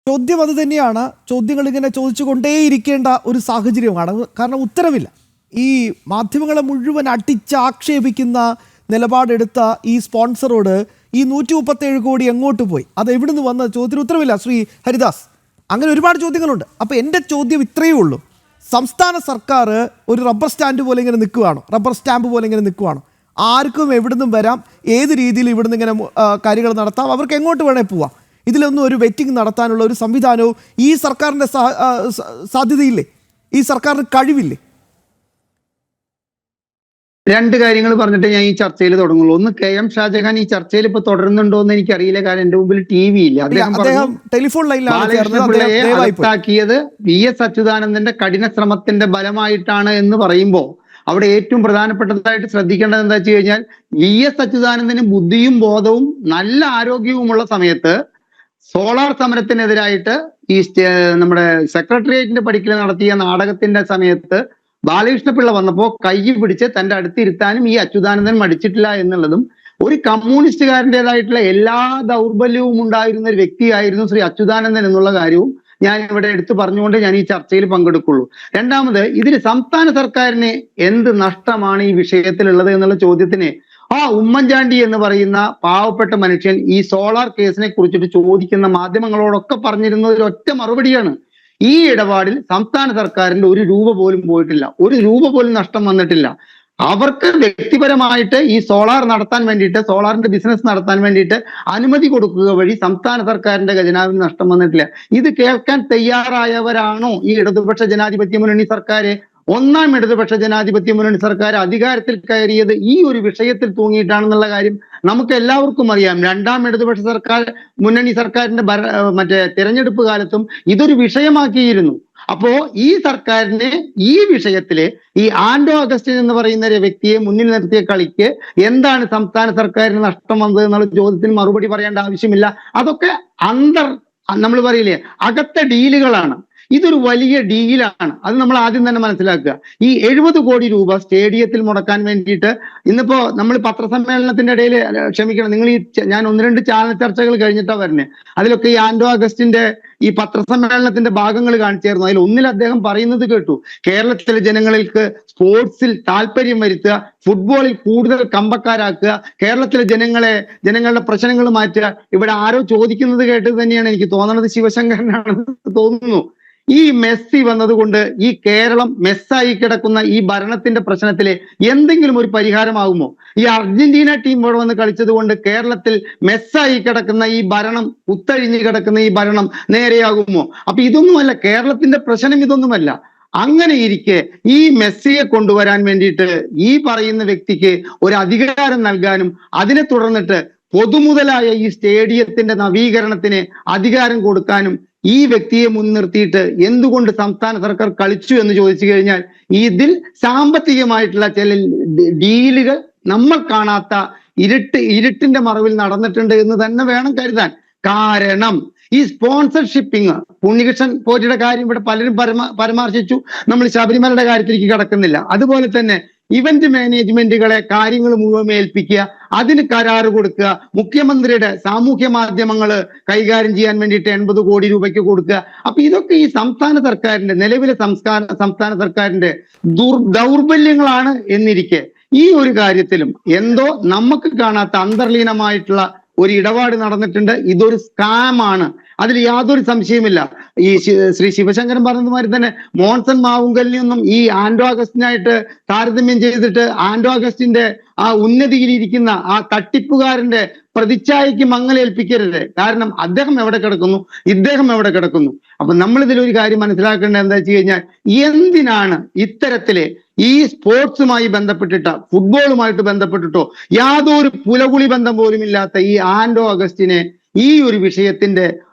ചോദ്യം അത് തന്നെയാണ്. ചോദ്യങ്ങൾ ഇങ്ങനെ ചോദിച്ചുകൊണ്ടേയിരിക്കേണ്ട ഒരു സാഹചര്യമാണ്. കാരണം ഉത്തരവില്ല. ഈ മാധ്യമങ്ങളെ മുഴുവൻ അടിച്ചാക്ഷേപിക്കുന്ന നിലപാടെടുത്ത ഈ സ്പോൺസറോട് ഈ 137 കോടി എങ്ങോട്ട് പോയി, അത് എവിടുന്ന് വന്ന ചോദ്യത്തിന് ഉത്തരവില്ല. ശ്രീ ഹരിദാസ്, അങ്ങനെ ഒരുപാട് ചോദ്യങ്ങളുണ്ട്. അപ്പോൾ എൻ്റെ ചോദ്യം ഇത്രയേ ഉള്ളൂ. സംസ്ഥാന സർക്കാർ ഒരു റബ്ബർ സ്റ്റാൻഡ് പോലെ ഇങ്ങനെ നിൽക്കുകയാണോ, റബ്ബർ സ്റ്റാമ്പ് പോലെ ഇങ്ങനെ നിൽക്കുകയാണോ? ആർക്കും എവിടുന്നും വരാം, ഏത് രീതിയിൽ ഇവിടുന്ന് ഇങ്ങനെ കാര്യങ്ങൾ നടത്താം, അവർക്ക് എങ്ങോട്ട് വേണേൽ പോവാം. ഇതിലൊന്നും ഒരു വെറ്റിംഗ് നടത്താനുള്ള ഒരു സംവിധാനവും ഈ സർക്കാരിൻ്റെ സാധ്യതയില്ലേ? ഈ സർക്കാരിന് കഴിവില്ലേ? രണ്ട് കാര്യങ്ങൾ പറഞ്ഞിട്ട് ഞാൻ ഈ ചർച്ചയിൽ തുടങ്ങുള്ളൂ. ഒന്ന്, കെ.എം. ഷാജഹാൻ ഈ ചർച്ചയിൽ ഇപ്പൊ തുടരുന്നുണ്ടോ എന്ന് എനിക്കറിയില്ല. കാരണം എന്റെ മുമ്പിൽ TV ഇല്ല. അദ്ദേഹം ടെലിഫോൺ ലൈനിലാണ് അകത്താക്കിയത് VS അച്യുതാനന്ദന്റെ കഠിന ശ്രമത്തിന്റെ ഫലമായിട്ടാണ് എന്ന് പറയുമ്പോൾ അവിടെ ഏറ്റവും പ്രധാനപ്പെട്ടതായിട്ട് ശ്രദ്ധിക്കേണ്ടത് എന്താ വെച്ച് കഴിഞ്ഞാൽ, VS അച്യുതാനന്ദന് ബുദ്ധിയും ബോധവും നല്ല ആരോഗ്യവുമുള്ള സമയത്ത് സോളാർ സമരത്തിനെതിരായിട്ട് ഈ നമ്മുടെ സെക്രട്ടേറിയറ്റിന്റെ പടിക്കൽ നടത്തിയ നാടകത്തിന്റെ സമയത്ത് ബാലകൃഷ്ണപിള്ള വന്നപ്പോ കൈ പിടിച്ച് തന്റെ അടുത്തിരുത്താനും ഈ അച്യുതാനന്ദൻ മടിച്ചിട്ടില്ല എന്നുള്ളതും, ഒരു കമ്മ്യൂണിസ്റ്റുകാരൻ്റെതായിട്ടുള്ള എല്ലാ ദൗർബല്യവും ഉണ്ടായിരുന്ന ഒരു വ്യക്തിയായിരുന്നു ശ്രീ അച്യുതാനന്ദൻ എന്നുള്ള കാര്യവും ഞാൻ ഇവിടെ എടുത്തു പറഞ്ഞുകൊണ്ട് ഞാൻ ഈ ചർച്ചയിൽ പങ്കെടുക്കുള്ളൂ. രണ്ടാമത്, ഇതിന് സംസ്ഥാന സർക്കാരിന് എന്ത് നഷ്ടമാണ് ഈ വിഷയത്തിലുള്ളത് എന്നുള്ള ചോദ്യത്തിന് ഉമ്മൻചാണ്ടി എന്ന് പറയുന്ന പാവപ്പെട്ട മനുഷ്യൻ ഈ സോളാർ കേസിനെ കുറിച്ചിട്ട് ചോദിക്കുന്ന മാധ്യമങ്ങളോടൊക്കെ പറഞ്ഞിരുന്ന ഒരു ഒറ്റ മറുപടിയാണ്, ഈ ഇടപാടിൽ സംസ്ഥാന സർക്കാരിന്റെ ഒരു രൂപ പോലും പോയിട്ടില്ല, ഒരു രൂപ പോലും നഷ്ടം വന്നിട്ടില്ല. അവർക്ക് വ്യക്തിപരമായിട്ട് ഈ സോളാർ നടത്താൻ വേണ്ടിയിട്ട്, സോളാറിന്റെ ബിസിനസ് നടത്താൻ വേണ്ടിയിട്ട് അനുമതി കൊടുക്കുക വഴി സംസ്ഥാന സർക്കാരിന്റെ ഖജനാവിന് നഷ്ടം വന്നിട്ടില്ല. ഇത് കേൾക്കാൻ തയ്യാറായവരാണോ ഈ ഇടതുപക്ഷ ജനാധിപത്യ മുന്നണി സർക്കാർ? ഒന്നാം ഇടതുപക്ഷ ജനാധിപത്യ മുന്നണി സർക്കാർ അധികാരത്തിൽ കയറിയത് ഈ ഒരു വിഷയത്തിൽ തൂങ്ങിയിട്ടാണെന്നുള്ള കാര്യം നമുക്ക് എല്ലാവർക്കും അറിയാം. രണ്ടാം ഇടതുപക്ഷ മുന്നണി സർക്കാരിന്റെ തിരഞ്ഞെടുപ്പ് കാലത്തും ഇതൊരു വിഷയമാക്കിയിരുന്നു. അപ്പോ ഈ സർക്കാരിന് ഈ വിഷയത്തില് ഈ ആന്റോ അഗസ്റ്റിൻ എന്ന് പറയുന്ന ഒരു വ്യക്തിയെ മുന്നിൽ നിർത്തിയ കളിക്ക് എന്താണ് സംസ്ഥാന സർക്കാരിന് നഷ്ടം വന്നത് എന്നുള്ള ചോദ്യത്തിന് മറുപടി പറയേണ്ട ആവശ്യമില്ല. അതൊക്കെ നമ്മൾ പറയില്ലേ, അകത്തെ ഡീലുകളാണ്. ഇതൊരു വലിയ ഡീലാണ്. അത് നമ്മൾ ആദ്യം തന്നെ മനസ്സിലാക്കുക. ഈ 70 കോടി രൂപ സ്റ്റേഡിയത്തിൽ മുടക്കാൻ വേണ്ടിയിട്ട് ഇന്നിപ്പോ നമ്മൾ പത്രസമ്മേളനത്തിന്റെ ഇടയിൽ, ക്ഷമിക്കണം, നിങ്ങൾ ഞാൻ 1-2 ചാനൽ ചർച്ചകൾ കഴിഞ്ഞിട്ടാ വരുന്നത്. അതിലൊക്കെ ഈ ആന്റോ അഗസ്റ്റിന്റെ ഈ പത്രസമ്മേളനത്തിന്റെ ഭാഗങ്ങൾ കാണിച്ചായിരുന്നു. അതിൽ ഒന്നിൽ അദ്ദേഹം പറയുന്നത് കേട്ടു, കേരളത്തിലെ ജനങ്ങൾക്ക് സ്പോർട്സിൽ താല്പര്യം വരുത്തുക, ഫുട്ബോളിൽ കൂടുതൽ കമ്പക്കാരാക്കുക, കേരളത്തിലെ ജനങ്ങളുടെ പ്രശ്നങ്ങൾ മാറ്റുക. ഇവിടെ ആരോ ചോദിക്കുന്നത് കേട്ടത് തന്നെയാണ് എനിക്ക് തോന്നുന്നത്, ശിവശങ്കരനാണെന്ന് തോന്നുന്നു. ഈ മെസ്സി വന്നതുകൊണ്ട് ഈ കേരളം മെസ്സായി കിടക്കുന്ന ഈ ഭരണത്തിന്റെ പ്രശ്നത്തില് എന്തെങ്കിലും ഒരു പരിഹാരമാകുമോ? ഈ അർജന്റീന ടീം ഇവിടെ വന്ന് കളിച്ചത് കൊണ്ട് കേരളത്തിൽ മെസ്സായി കിടക്കുന്ന ഈ ഭരണം, കുത്തഴിഞ്ഞു കിടക്കുന്ന ഈ ഭരണം നേരെയാകുമോ? അപ്പൊ ഇതൊന്നുമല്ല കേരളത്തിന്റെ പ്രശ്നം, ഇതൊന്നുമല്ല. അങ്ങനെ ഇരിക്കെ ഈ മെസ്സിയെ കൊണ്ടുവരാൻ വേണ്ടിയിട്ട് ഈ പറയുന്ന വ്യക്തിക്ക് ഒരു അധികാരം നൽകാനും അതിനെ തുടർന്നിട്ട് പൊതുമുതലായ ഈ സ്റ്റേഡിയത്തിന്റെ നവീകരണത്തിന് അധികാരം കൊടുക്കാനും ഈ വ്യക്തിയെ മുൻനിർത്തിയിട്ട് എന്തുകൊണ്ട് സംസ്ഥാന സർക്കാർ കളിച്ചു എന്ന് ചോദിച്ചു കഴിഞ്ഞാൽ, ഇതിൽ സാമ്പത്തികമായിട്ടുള്ള ചില ഡീലുകൾ നമ്മൾ കാണാത്ത ഇരുട്ടിന്റെ മറവിൽ നടന്നിട്ടുണ്ട് എന്ന് തന്നെ വേണം കരുതാൻ. കാരണം ഈ സ്പോൺസർഷിപ്പിങ്, ഉണ്ണികൃഷ്ണൻ പോറ്റിയുടെ കാര്യം ഇവിടെ പലരും പരാമർശിച്ചു. നമ്മൾ ശബരിമലയുടെ കാര്യത്തിലേക്ക് കടക്കുന്നില്ല. അതുപോലെ തന്നെ ഇവന്റ് മാനേജ്മെന്റുകളെ കാര്യങ്ങൾ മുഴുവൻ ഏൽപ്പിക്കുക, അതിന് കരാറ് കൊടുക്കുക, മുഖ്യമന്ത്രിയുടെ സാമൂഹ്യ മാധ്യമങ്ങള് കൈകാര്യം ചെയ്യാൻ വേണ്ടിയിട്ട് 80 കോടി രൂപയ്ക്ക് കൊടുക്കുക. അപ്പൊ ഇതൊക്കെ ഈ സംസ്ഥാന സർക്കാരിന്റെ, നിലവിലെ സംസ്ഥാന സർക്കാരിന്റെ ദൗർബല്യങ്ങളാണ് എന്നിരിക്കെ ഈ ഒരു കാര്യത്തിലും എന്തോ നമുക്ക് കാണാത്ത അന്തർലീനമായിട്ടുള്ള ഒരു ഇടപാട് നടന്നിട്ടുണ്ട്. ഇതൊരു സ്കാമാണ്, അതിൽ യാതൊരു സംശയമില്ല. ഈ ശ്രീ ശിവശങ്കരൻ പറഞ്ഞതുമാതിരി തന്നെ മോൺസൺ മാവുങ്കലിനൊന്നും ഈ ആന്റോ അഗസ്റ്റിനായിട്ട് താരതമ്യം ചെയ്തിട്ട് ആന്റോ അഗസ്റ്റിന്റെ ആ ഉന്നതിയിലിരിക്കുന്ന ആ തട്ടിപ്പുകാരന്റെ പ്രതിച്ഛായയ്ക്ക് മങ്ങലേൽപ്പിക്കരുത്. കാരണം അദ്ദേഹം എവിടെ കിടക്കുന്നു, ഇദ്ദേഹം എവിടെ കിടക്കുന്നു. അപ്പൊ നമ്മൾ ഇതിലൊരു കാര്യം മനസ്സിലാക്കേണ്ടത് എന്താ വെച്ച് കഴിഞ്ഞാൽ, എന്തിനാണ് ഇത്തരത്തില് ഈ സ്പോർട്സുമായി ബന്ധപ്പെട്ടിട്ടോ ഫുട്ബോളുമായിട്ട് ബന്ധപ്പെട്ടിട്ടോ യാതൊരു പുലകുളി ബന്ധം പോലും ഇല്ലാത്ത ഈ ആന്റോ അഗസ്റ്റിനെ ഈ ഒരു വിഷയത്തിന്റെ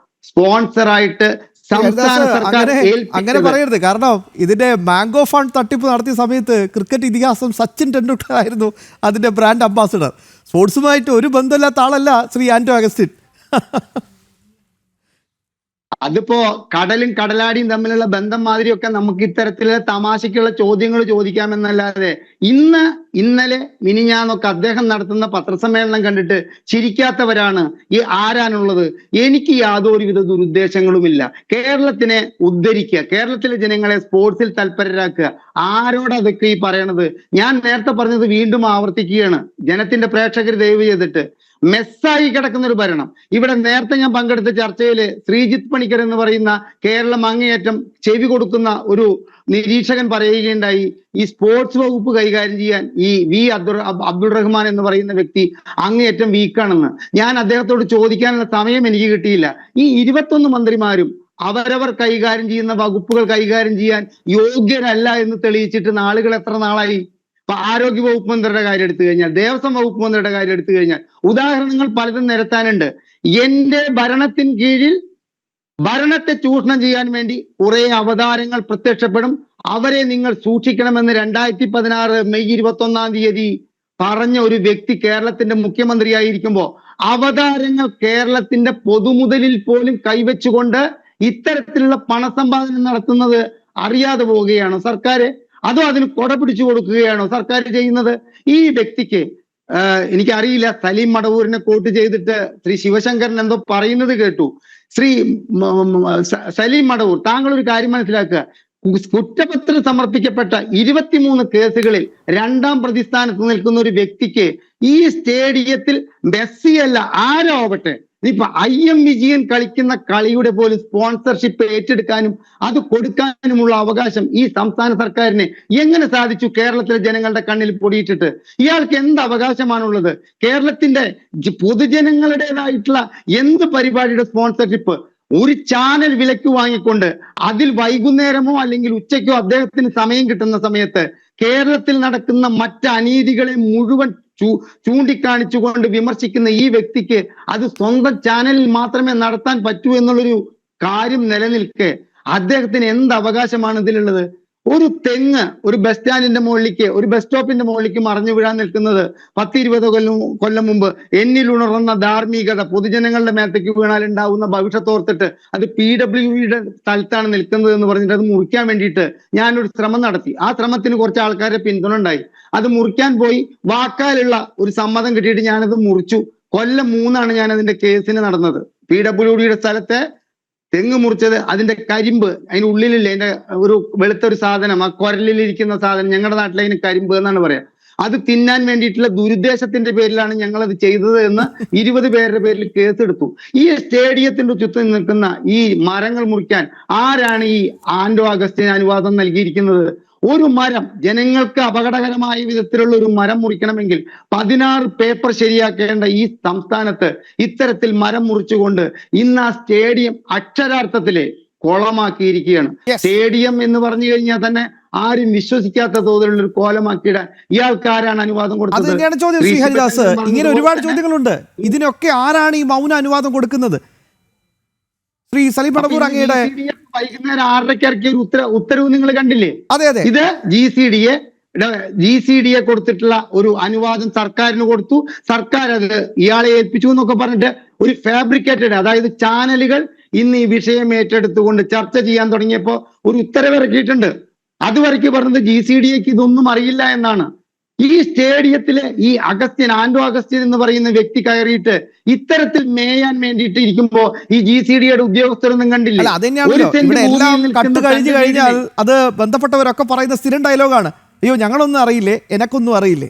സ്പോൺസറായിട്ട് സംസ്ഥാന സർക്കാർ അങ്ങനെ പറയരുത്. കാരണം ഇതിന്റെ മാംഗോ ഫണ്ട് തട്ടിപ്പ് നടത്തിയ സമയത്ത് ക്രിക്കറ്റ് ഇതിഹാസം സച്ചിൻ ടെണ്ടുൽക്കർ ആയിരുന്നു അതിന്റെ ബ്രാൻഡ് അംബാസിഡർ. സ്പോർട്സുമായിട്ട് ഒരു ബന്ധമില്ലാത്ത ആളല്ല ശ്രീ ആന്റോ അഗസ്റ്റിൻ. അതിപ്പോ കടലും കടലാടിയും തമ്മിലുള്ള ബന്ധം മാതിരിയൊക്കെ നമുക്ക് ഇത്തരത്തിലുള്ള തമാശക്കുള്ള ചോദ്യങ്ങൾ ചോദിക്കാമെന്നല്ലാതെ ഇന്നലെ മിനിഞ്ഞാന്നൊക്കെ അദ്ദേഹം നടത്തുന്ന പത്രസമ്മേളനം കണ്ടിട്ട് ചിരിക്കാത്തവരാണ് ഈ ആരാനുള്ളത്. എനിക്ക് യാതൊരുവിധ ദുരുദ്ദേശങ്ങളുമില്ല. കേരളത്തിനെ ഉദ്ധരിക്കുക, കേരളത്തിലെ ജനങ്ങളെ സ്പോർട്സിൽ തൽപരരാക്കുക. ആരോട് അതൊക്കെ ഈ പറയണത്? ഞാൻ നേരത്തെ പറഞ്ഞത് വീണ്ടും ആവർത്തിക്കുകയാണ്, ജനത്തിന്റെ പ്രേക്ഷകർ ദയവ് ചെയ്തിട്ട്. മെസ്സായി കിടക്കുന്ന ഒരു ഭരണം. ഇവിടെ നേരത്തെ ഞാൻ പങ്കെടുത്ത ചർച്ചയിൽ ശ്രീജിത്ത് പണിക്കർ എന്ന് പറയുന്ന കേരളം അങ്ങേയറ്റം ചെവി കൊടുക്കുന്ന ഒരു നിരീക്ഷകൻ പറയുകയുണ്ടായി, ഈ സ്പോർട്സ് വകുപ്പ് കൈകാര്യം ചെയ്യാൻ ഈ അബ്ദുൾ റഹ്മാൻ എന്ന് പറയുന്ന വ്യക്തി അങ്ങേയറ്റം വീക്കാണെന്ന്. ഞാൻ അദ്ദേഹത്തോട് ചോദിക്കാനുള്ള സമയം എനിക്ക് കിട്ടിയില്ല. ഈ 21 മന്ത്രിമാരും അവരവർ കൈകാര്യം ചെയ്യുന്ന വകുപ്പുകൾ കൈകാര്യം ചെയ്യാൻ യോഗ്യരല്ല എന്ന് തെളിയിച്ചിട്ട് നാളുകൾ എത്ര നാളായി? ആരോഗ്യ വകുപ്പ് മന്ത്രിയുടെ കാര്യം എടുത്തു കഴിഞ്ഞാൽ, ദേവസ്വം വകുപ്പ് മന്ത്രിയുടെ കാര്യം എടുത്തു കഴിഞ്ഞാൽ ഉദാഹരണങ്ങൾ പലതും നിരത്താനുണ്ട്. എന്റെ ഭരണത്തിന് കീഴിൽ ഭരണത്തെ ചൂഷണം ചെയ്യാൻ വേണ്ടി കുറെ അവതാരങ്ങൾ പ്രത്യക്ഷപ്പെടും, അവരെ നിങ്ങൾ സൂക്ഷിക്കണമെന്ന് 2016 മെയ് 21 പറഞ്ഞ ഒരു വ്യക്തി കേരളത്തിന്റെ മുഖ്യമന്ത്രിയായിരിക്കുമ്പോ അവതാരങ്ങൾ കേരളത്തിന്റെ പൊതുമുതലിൽ പോലും കൈവച്ചുകൊണ്ട് ഇത്തരത്തിലുള്ള പണസമ്പാദനം നടത്തുന്നത് അറിയാതെ പോവുകയാണോ സർക്കാർ? അതോ അതിന് കൊട പിടിച്ചു കൊടുക്കുകയാണോ സർക്കാർ ചെയ്യുന്നത്? ഈ വ്യക്തിക്ക് എനിക്കറിയില്ല, സലീം മടവൂരിനെ കോട്ട് ചെയ്തിട്ട് ശ്രീ ശിവശങ്കരൻ എന്തോ പറയുന്നത് കേട്ടു. സലീം മടവൂർ, താങ്കൾ ഒരു കാര്യം മനസ്സിലാക്കുക, കുറ്റപത്രം സമർപ്പിക്കപ്പെട്ട 23 കേസുകളിൽ 2ാം പ്രതിസ്ഥാനത്ത് നിൽക്കുന്ന ഒരു വ്യക്തിക്ക് ഈ സ്റ്റേഡിയത്തിൽ മെസ്സിയല്ല ആരാവട്ടെ, ഇപ്പൊ IM വിജയൻ കളിക്കുന്ന കളിയുടെ പോലും സ്പോൺസർഷിപ്പ് ഏറ്റെടുക്കാനും അത് കൊടുക്കാനുമുള്ള അവകാശം ഈ സംസ്ഥാന സർക്കാരിന് എങ്ങനെ സാധിച്ചു? കേരളത്തിലെ ജനങ്ങളുടെ കണ്ണിൽ പൊടിയിട്ടിട്ട് ഇയാൾക്ക് എന്ത് അവകാശമാണുള്ളത്? കേരളത്തിന്റെ പൊതുജനങ്ങളുടേതായിട്ടുള്ള എന്ത് പരിപാടിയുടെ സ്പോൺസർഷിപ്പ്? ഒരു ചാനൽ വിലക്ക് വാങ്ങിക്കൊണ്ട് അതിൽ വൈകുന്നേരമോ അല്ലെങ്കിൽ ഉച്ചയ്ക്കോ അദ്ദേഹത്തിന് സമയം കിട്ടുന്ന സമയത്ത് കേരളത്തിൽ നടക്കുന്ന മറ്റ് അനീതികളെ മുഴുവൻ ചൂണ്ടിക്കാണിച്ചുകൊണ്ട് വിമർശിക്കുന്ന ഈ വ്യക്തിക്ക് അത് സ്വന്തം ചാനലിൽ മാത്രമേ നടത്താൻ പറ്റൂ എന്നുള്ളൊരു കാര്യം നിലനിൽക്കെ അദ്ദേഹത്തിന് എന്ത് അവകാശമാണ് ഇതിലുള്ളത്? ഒരു തെങ്ങ് ഒരു ബസ് സ്റ്റാൻഡിന്റെ മുകളിലേക്ക്, ഒരു ബസ് സ്റ്റോപ്പിന്റെ മുകളിലേക്ക് മറിഞ്ഞു വീഴാൻ നിൽക്കുന്നത് 10-20 കൊല്ലം മുമ്പ് എന്നിൽ ഉണർന്ന ധാർമ്മികത പൊതുജനങ്ങളുടെ മേത്തേക്ക് വീണാൽ ഉണ്ടാവുന്ന ഭവിഷ്യത്തോർത്തിട്ട് അത് PWയുടെ സ്ഥലത്താണ് നിൽക്കുന്നത് എന്ന് പറഞ്ഞിട്ട് അത് മുറിക്കാൻ വേണ്ടിയിട്ട് ഞാനൊരു ശ്രമം നടത്തി. ആ ശ്രമത്തിന് കുറച്ച് ആൾക്കാരെ പിന്തുണ ഉണ്ടായി. അത് മുറിക്കാൻ പോയി വാക്കാലുള്ള ഒരു സമ്മതം കിട്ടിയിട്ട് ഞാനത് മുറിച്ചു. കൊല്ലം 3 ഞാൻ അതിന്റെ കേസിന് നടന്നത്. PWയുടെ സ്ഥലത്തെ തെങ്ങ് മുറിച്ചത്, അതിന്റെ കരിമ്പ്, അതിന്റെ ഉള്ളിലില്ലേ അതിന്റെ ഒരു വെളുത്ത ഒരു സാധനം, ആ കുരലിലിരിക്കുന്ന സാധനം, ഞങ്ങളുടെ നാട്ടിലെ അതിന് കരിമ്പ് എന്നാണ് പറയാ, അത് തിന്നാൻ വേണ്ടിയിട്ടുള്ള ദുരുദ്ദേശത്തിന്റെ പേരിലാണ് ഞങ്ങൾ അത് ചെയ്തത് എന്ന് 20 പേരുടെ പേരിൽ കേസെടുത്തു. ഈ സ്റ്റേഡിയത്തിന്റെ ചുറ്റും നിൽക്കുന്ന ഈ മരങ്ങൾ മുറിക്കാൻ ആരാണ് ഈ ആന്റോ അഗസ്റ്റിന് അനുവാദം നൽകിയിരിക്കുന്നത്? ഒരു മരം, ജനങ്ങൾക്ക് അപകടകരമായ വിധത്തിലുള്ള ഒരു മരം മുറിക്കണമെങ്കിൽ 16 പേപ്പർ ശരിയാക്കേണ്ട ഈ സംസ്ഥാനത്ത് ഇത്തരത്തിൽ മരം മുറിച്ചുകൊണ്ട് ഇന്ന് ആ സ്റ്റേഡിയം അക്ഷരാർത്ഥത്തില് കോളമാക്കിയിരിക്കുകയാണ്. സ്റ്റേഡിയം എന്ന് പറഞ്ഞു കഴിഞ്ഞാൽ തന്നെ ആരും വിശ്വസിക്കാത്ത തോതിലുള്ള ഒരു കോലമാക്കിയിടാൻ ഇയാൾക്ക് ആരാണ് അനുവാദം കൊടുത്തത്? അത് തന്നെയാണ് ചോദ്യം ശ്രീ ഹരിദാസ്. ഇങ്ങനെ ഒരുപാട് ചോദ്യങ്ങളുണ്ട്. ഇതിനൊക്കെ ആരാണ് ഈ മൗന അനുവാദം കൊടുക്കുന്നത്? ശ്രീ സലീം മടവൂർ, അങ്ങയുടെ വൈകുന്നേരം 6:30 ഇറക്കിയ ഒരു ഉത്തരവ് നിങ്ങൾ കണ്ടില്ലേ? അതെ അതെ, ഇത് GCDA കൊടുത്തിട്ടുള്ള ഒരു അനുവാദം സർക്കാരിന് കൊടുത്തു. സർക്കാർ അത് ഇയാളെ ഏൽപ്പിച്ചു എന്നൊക്കെ പറഞ്ഞിട്ട് ഒരു ഫാബ്രിക്കേറ്റഡ്, അതായത് ചാനലുകൾ ഇന്ന് ഈ വിഷയം ഏറ്റെടുത്തുകൊണ്ട് ചർച്ച ചെയ്യാൻ തുടങ്ങിയപ്പോ ഒരു ഉത്തരവ് ഇറക്കിയിട്ടുണ്ട്. അതുവരയ്ക്ക് പറഞ്ഞത് GCDAക്ക് ഇതൊന്നും അറിയില്ല എന്നാണ്. ഈ സ്റ്റേഡിയത്തിലെ ഈ ആന്റോ അഗസ്റ്റിൻ എന്ന് പറയുന്ന വ്യക്തി കയറിയിട്ട് ഇത്തരത്തിൽ മേയാൻ വേണ്ടിയിട്ട് ഇരിക്കുമ്പോ ഈ GCDAയുടെ ഉദ്യോഗസ്ഥരൊന്നും കണ്ടില്ല. ഇവിടെ എല്ലാം കട്ട് കഴിഞ്ഞു കഴിഞ്ഞാൽ അത് ബന്ധപ്പെട്ടവരൊക്കെ പറയുന്ന സ്ഥിരം ഡയലോഗാണ്, അയ്യോ ഞങ്ങളൊന്നും അറിയില്ലേ, എനക്കൊന്നും അറിയില്ലേ.